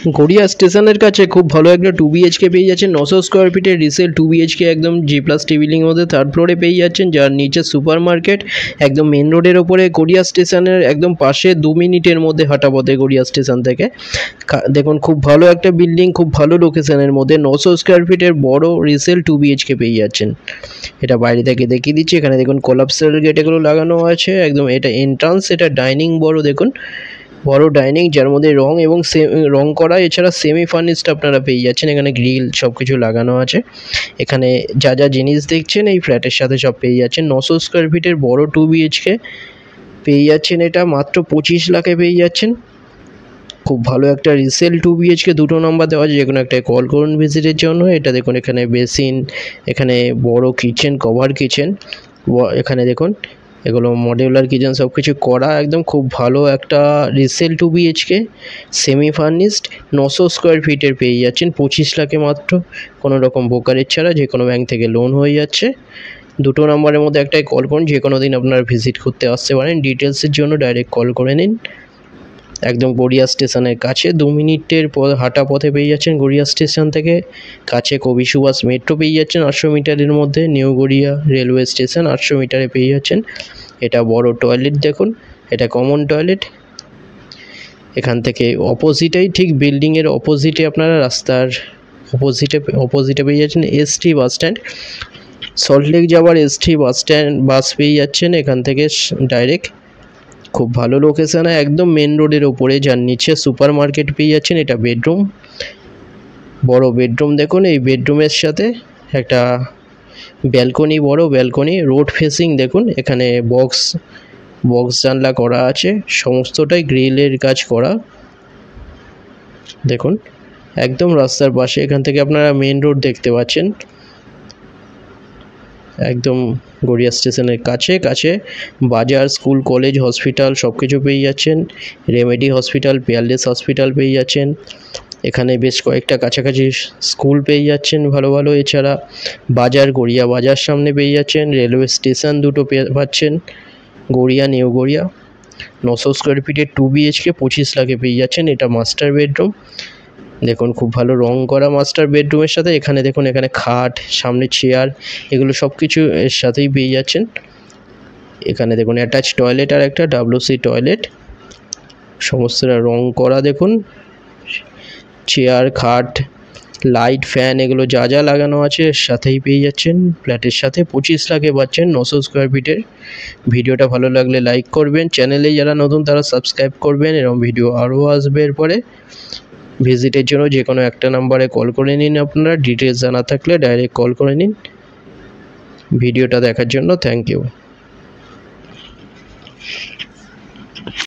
গড়িয়া স্টেশনের কাছে খুব ভালো একটা 2 BHK পেয়ে যাচ্ছেন 900 স্কোয়ার ফিটের রিসেল 2 BHK একদম G+ বিল্ডিংয়ের মধ্যে থার্ড ফ্লোরে পেয়ে যাচ্ছেন, যার নিচে সুপার মার্কেট একদম মেন রোডের ওপরে গড়িয়া স্টেশনের একদম পাশে 2 মিনিটের মধ্যে হাঁটা পথে গড়িয়া স্টেশন থেকে। দেখুন খুব ভালো একটা বিল্ডিং, খুব ভালো লোকেশনের মধ্যে 900 স্কোয়ার ফিটের বড় রিসেল 2 BHK পেয়ে যাচ্ছেন। এটা বাইরে থেকে দেখিয়ে দিচ্ছি। এখানে দেখুন কোলাপসাল গেট এগুলো লাগানো আছে একদম। এটা এন্ট্রান্স, এটা ডাইনিং বড় দেখুন, বড় ডাইনিং যার মধ্যে রং এবং রং করা, এছাড়া সেমি ফার্নিশড আপনারা পেয়ে যাচ্ছেন। এখানে গ্রিল সব কিছু লাগানো আছে। এখানে যা যা জিনিস দেখছেন এই ফ্ল্যাটের সাথে সব পেয়ে যাচ্ছেন। 900 স্কোয়ার ফিটের বড় 2 BHK পেয়ে যাচ্ছেন, এটা মাত্র 25 লাখে পেয়ে যাচ্ছেন। খুব ভালো একটা রিসেল 2 BHK, দুটো নাম্বার দেওয়া আছে, যে কোনো একটা কল করুন ভিজিটের জন্য। এটা দেখুন এখানে বেসিন, এখানে বড় কিচেন, কভার কিচেন, এখানে দেখুন এগুলো মডিউলার কিচেন সব কিছু করা একদম। খুব ভালো একটা resale 2 BHK semi furnished 900 square ফিটের পেয়ে যাচ্ছেন 25 লাখে মাত্র, কোনো রকম ব্রোকারেজ ছাড়া, যে কোনো ব্যাংক থেকে লোন হয়ে যাচ্ছে। দুটো নাম্বারের মধ্যে একটাই কল করুন, যে কোনো দিন আপনারা ভিজিট করতে আসতে পারেন। ডিটেলসের জন্য ডাইরেক্ট কল করে নিন। একদম গড়িয়া স্টেশনের কাছে 2 মিনিটের হাঁটা পথে পেয়ে যাচ্ছেন গড়িয়া স্টেশন থেকে। কাছে কবি সুভাষ মেট্রো পেয়ে যাচ্ছেন 800 মিটারের মধ্যে। নিউ গড়িয়া রেলওয়ে স্টেশন 800 মিটারে পেয়ে যাচ্ছেন। এটা বড় টয়লেট দেখুন, এটা কমন টয়লেট। এখান থেকে অপোজিটেই, ঠিক বিল্ডিংয়ের অপোজিটে আপনারা রাস্তার অপোজিটে পেয়ে যাচ্ছেন ST বাস স্ট্যান্ড। সল্টলেক যাওয়ার ST বাস পেয়ে যাচ্ছেন এখান থেকে ডাইরেক্ট। খুব ভালো লোকেশানে একদম মেন রোডের ওপরে, যার নিচে সুপার মার্কেট পেয়ে যাচ্ছেন। এটা বেডরুম, বড় বেডরুম দেখুন। এই বেডরুমের সাথে একটা ব্যালকনি, বড় ব্যালকনি, রোড ফেসিং দেখুন। এখানে বক্স জানলা করা আছে, সমস্তটাই গ্রিলের কাজ করা দেখুন, একদম রাস্তার পাশে। এখান থেকে আপনারা মেন রোড দেখতে পাচ্ছেন একদম গড়িয়া স্টেশনের কাছে। বাজার, স্কুল, কলেজ, হসপিটাল সব কিছু পেয়ে যাচ্ছেন। রেমেডি হসপিটাল, পিয়ারলেস হসপিটাল পেয়ে যাচ্ছেন। এখানে বেশ কয়েকটা কাছাকাছি স্কুল পেয়ে যাচ্ছেন ভালো ভালো। এছাড়া বাজার, গড়িয়া বাজার সামনে পেয়ে যাচ্ছেন। রেলওয়ে স্টেশন দুটো পাচ্ছেন, গড়িয়া নিউ গড়িয়া। 900 স্কোয়ার ফিটের 2 BHK 25 লাখে পেয়ে যাচ্ছেন। এটা মাস্টার বেডরুম দেখুন, খুব ভালো রং করা মাস্টার বেডরুমের সাথে। এখানে দেখুন, এখানে খাট, সামনে চেয়ার, এগুলো সব কিছু এর সাথেই পেয়ে যাচ্ছেন। এখানে দেখুন অ্যাটাচ টয়লেট আর একটা WC টয়লেট, সমস্তটা রং করা দেখুন। চেয়ার, খাট, লাইট, ফ্যান এগুলো যা যা লাগানো আছে এর সাথেই পেয়ে যাচ্ছেন। ফ্ল্যাটের সাথে 25 লাখে পাচ্ছেন 900 স্কোয়ার ফিটের। ভিডিওটা ভালো লাগলে লাইক করবেন, চ্যানেলে যারা নতুন তারা সাবস্ক্রাইব করবেন। এরকম ভিডিও আরও আসবে এরপরে। ভিজিটের জন্য যে কোনো একটা নাম্বারে কল করে নিন। আপনারা ডিটেলস জানা থাকলে ডাইরেক্ট কল করে নিন। ভিডিওটা দেখার জন্য থ্যাংক ইউ।